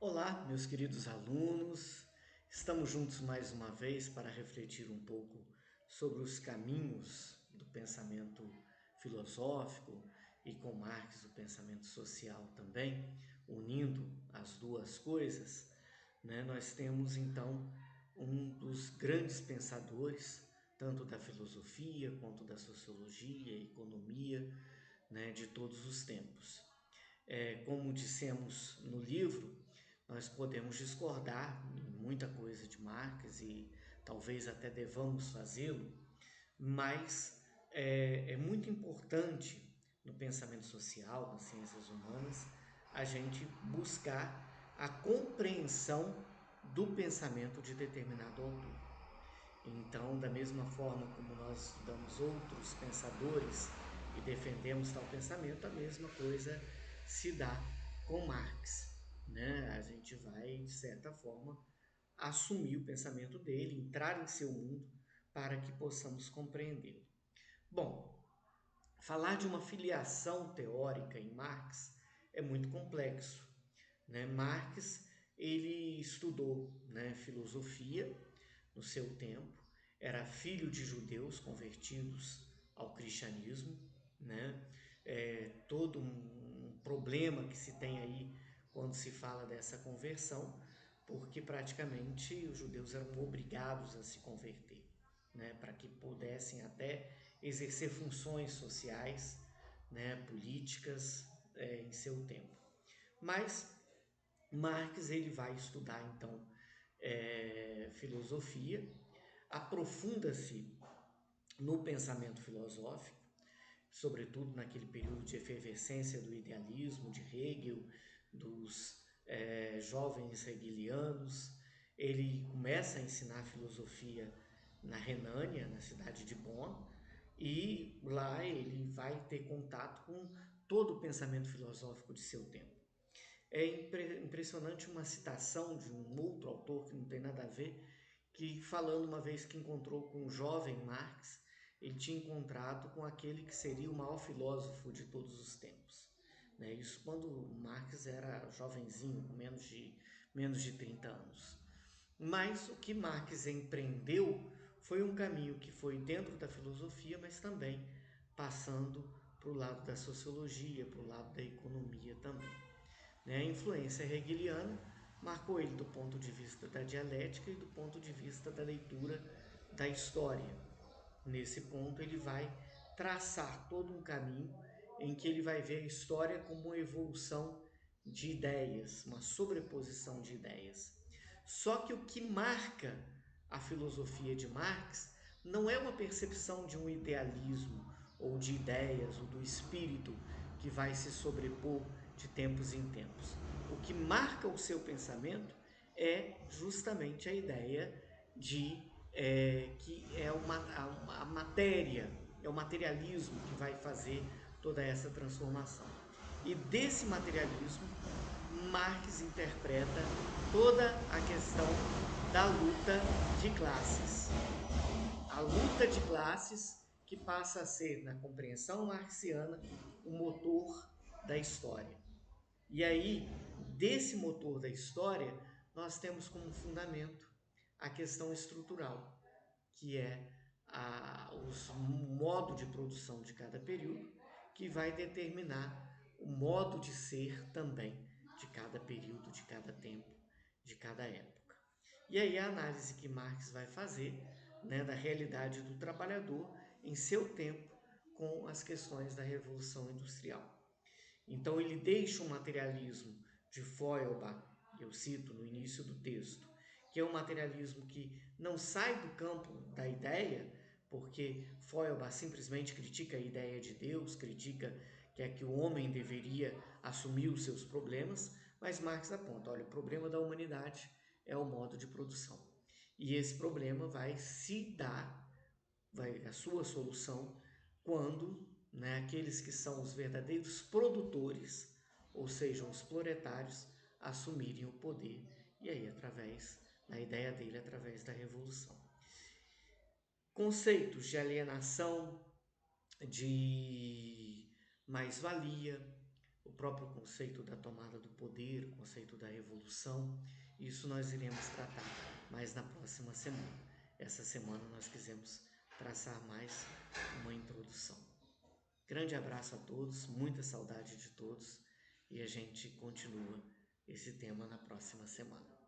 Olá, meus queridos alunos. Estamos juntos mais uma vez para refletir um pouco sobre os caminhos do pensamento filosófico e com Marx o pensamento social também, unindo as duas coisas, né? Nós temos então um dos grandes pensadores, tanto da filosofia quanto da sociologia, economia, né, de todos os tempos. Como dissemos no livro, nós podemos discordar em muita coisa de Marx e talvez até devamos fazê-lo, mas é muito importante no pensamento social, nas ciências humanas, a gente buscar a compreensão do pensamento de determinado autor. Então, da mesma forma como nós estudamos outros pensadores e defendemos tal pensamento, a mesma coisa se dá com Marx, né? A gente vai, de certa forma, assumir o pensamento dele, entrar em seu mundo para que possamos compreendê-lo. Bom, falar de uma filiação teórica em Marx é muito complexo, né? Marx ele estudou, né, filosofia no seu tempo, era filho de judeus convertidos ao cristianismo, né? Todo um problema que se tem aí quando se fala dessa conversão, porque praticamente os judeus eram obrigados a se converter, né, para que pudessem até exercer funções sociais, né, políticas, em seu tempo. Mas Marx ele vai estudar então filosofia, aprofunda-se no pensamento filosófico, sobretudo naquele período de efervescência do idealismo, de Hegel, dos jovens hegelianos. Ele começa a ensinar filosofia na Renânia, na cidade de Bonn, e lá ele vai ter contato com todo o pensamento filosófico de seu tempo. É impressionante uma citação de um outro autor que não tem nada a ver, que falando uma vez que encontrou com o jovem Marx, ele tinha encontrado com aquele que seria o maior filósofo de todos os tempos. Né? Isso quando Marx era jovenzinho, com menos de 30 anos. Mas o que Marx empreendeu foi um caminho que foi dentro da filosofia, mas também passando para o lado da sociologia, para o lado da economia também. Né? A influência hegeliana marcou ele do ponto de vista da dialética e do ponto de vista da leitura da história. Nesse ponto, ele vai traçar todo um caminho em que ele vai ver a história como uma evolução de ideias, uma sobreposição de ideias. Só que o que marca a filosofia de Marx não é uma percepção de um idealismo ou de ideias ou do espírito que vai se sobrepor de tempos em tempos. O que marca o seu pensamento é justamente a ideia de que é a matéria, é o materialismo que vai fazer toda essa transformação. E desse materialismo, Marx interpreta toda a questão da luta de classes. A luta de classes que passa a ser, na compreensão marxiana, o motor da história. E aí, desse motor da história, nós temos como fundamento a questão estrutural, que é o modo de produção de cada período, que vai determinar o modo de ser também de cada período, de cada tempo, de cada época. E aí a análise que Marx vai fazer, né, da realidade do trabalhador em seu tempo com as questões da Revolução Industrial. Então ele deixa o materialismo de Feuerbach, eu cito no início do texto, que é um materialismo que não sai do campo da ideia, porque Feuerbach simplesmente critica a ideia de Deus, critica que é que o homem deveria assumir os seus problemas, mas Marx aponta, olha, o problema da humanidade é o modo de produção. E esse problema vai se dar, a sua solução, quando, né, aqueles que são os verdadeiros produtores, ou seja, os proletários, assumirem o poder. E aí, através da ideia dele, através da revolução. Conceitos de alienação, de mais-valia, o próprio conceito da tomada do poder, o conceito da revolução. Isso nós iremos tratar mais na próxima semana. Essa semana nós quisemos traçar mais uma introdução. Grande abraço a todos, muita saudade de todos, e a gente continua esse tema na próxima semana.